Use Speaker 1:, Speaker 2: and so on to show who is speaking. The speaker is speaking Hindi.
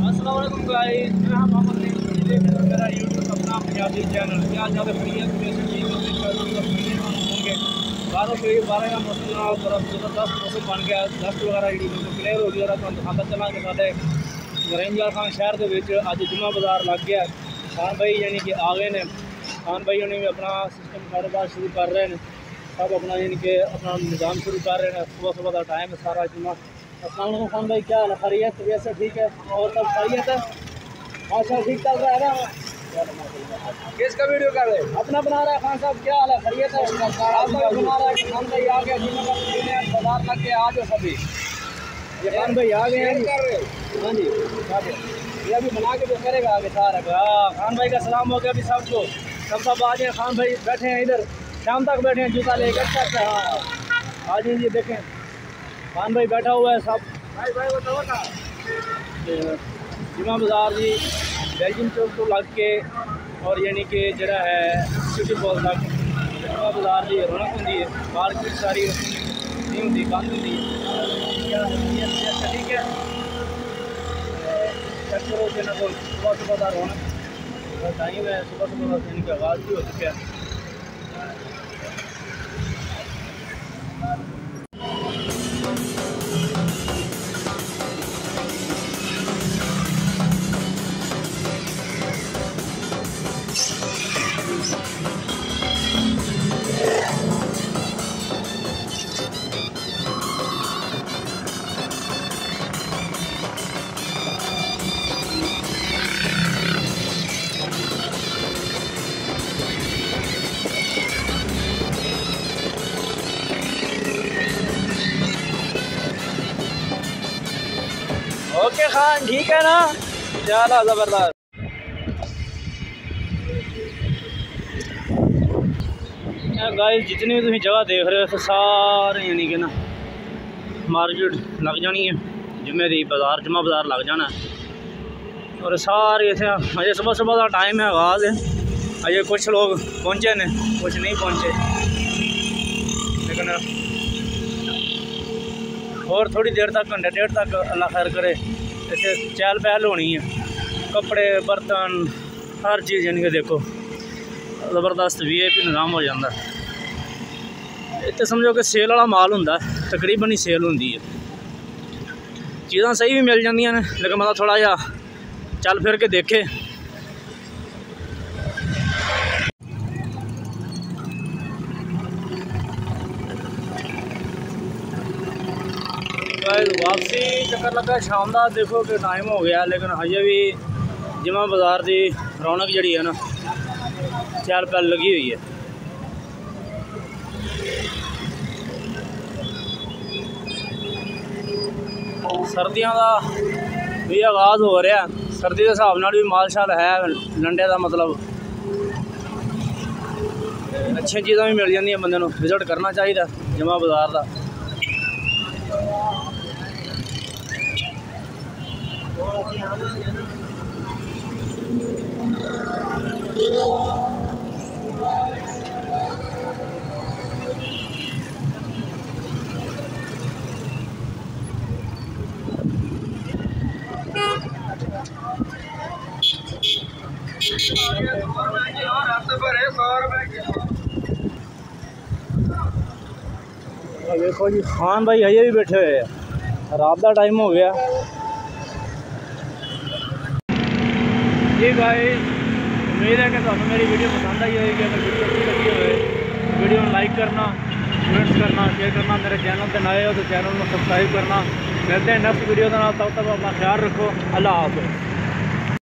Speaker 1: अस्सलाम वालेकुम गाइस, मैं हूं मोहम्मद नईम। मेरा यूट्यूब अपना पंजाबी चैनल क्या ज़्यादा फ्री है होंगे 12 का मौसम ज़बरदस्त मौसम बन गया। दस्त वगैरह जी क्लियर हो गई और तुम दिखाता चला कि साढ़े नरेंद्र खान शहर के अज जुम्मा बाजार लग गया। खान भाई यानी कि आ गए हैं। खान भाई उन्हें भी अपना सिस्टम कारोबार शुरू कर रहे हैं। सब अपना यानी कि अपना निज़ाम शुरू कर रहे हैं। सुबह सुबह का टाइम है सारा जुम्मा। अस्सलाम खान भाई, क्या हाल है? खैरियत? तबीयत से ठीक है और सब खैरियत है? अच्छा, ठीक चल रहा है ना? किसका वीडियो कर रहे हैं? अपना बना रहा है खान साहब, क्या हाल है? खैरियत है? आपका बना रहा है कि खान भाई आ गया बाजार लग के आ जाओ सभी। ये खान भाई आ गए हैं। हाँ जी, ये अभी बना के तो करेगा आगे सारा। खान भाई का सलाम हो गया अभी सबको। सब आ जाए। खान भाई बैठे हैं इधर, शाम तक बैठे हैं जूता लेकर। हाँ आ जाइए, देखें खान भाई बैठा हुआ है। सब भाई बताओ ना। जुम्मा बाजार जी बेल्जियम चौक तो लग के और यानी कि जरा है सिटी बॉल तक जुम्मा बाजार जी रौनक होंगी है। मार्केट सारी नहीं होंगी, बंद होंगी। ठीक है, चेक करो कि ना सुबह सुबह का रौनक टाइम है। सुबह सुबह यानी कि आवाज़ भी हो चुका है। ओके खान, ठीक है ना? चलो ज़बरदस्त। गाइस जितनी भी तुम जगह देख रहे हो सारे यानी कि ना मार्केट लग जानी है। जुम्मे दी बाजार जुम्मा बाजार लग जाना और सारे इतने अजे सुबह सुबह का टाइम है, आवाज़ है। अजे कुछ लोग पहुँचे ने, कुछ नहीं पहुँचे, लेकिन और थोड़ी देर तक, घंटे डेढ़ तक अल्लाह खैर करे, इसे चहल पहल होनी है। कपड़े बर्तन हर चीज़ यानी कि देखो ज़बरदस्त VIP निज़ाम हो जाता है। इतने समझो कि सेल वाला माल होंदा है, तकरीबन ही सेल होंदी है। चीज़ां सही भी मिल जांदियां ने, लेकिन मतलब थोड़ा जा चल फिर के देखे। वापसी चक्कर लगा शाम का। देखो कि टाइम हो गया, लेकिन हजे भी जुम्मा बाजार की रौनक जी है ना चहल पहल लगी हुई है। सर्दियों का भी आगाज़ हो रहा। सर्दी के हिसाब नाल भी माल शाल है लंडे का, मतलब अच्छी चीज़ां भी मिल जांदियां। बंदे नूं विजिट करना चाहिए जुम्मा बाजार का। देखो जी खान भाई अजे भी बैठे हुए हैं, रात का टाइम हो गया जी। गाइस उम्मीद है कि तुम्हें मेरी वीडियो पसंद आई होगी। अगर वीडियो अच्छी लगी हो वीडियो को लाइक करना, कमेंट्स करना, शेयर करना। मेरे चैनल पर नए हो तो चैनल को सब्सक्राइब करना। मिलते हैं नेक्स्ट वीडियो के नाल। तब तक अपना ख्याल रखो। अल्लाह हाफ़िज़।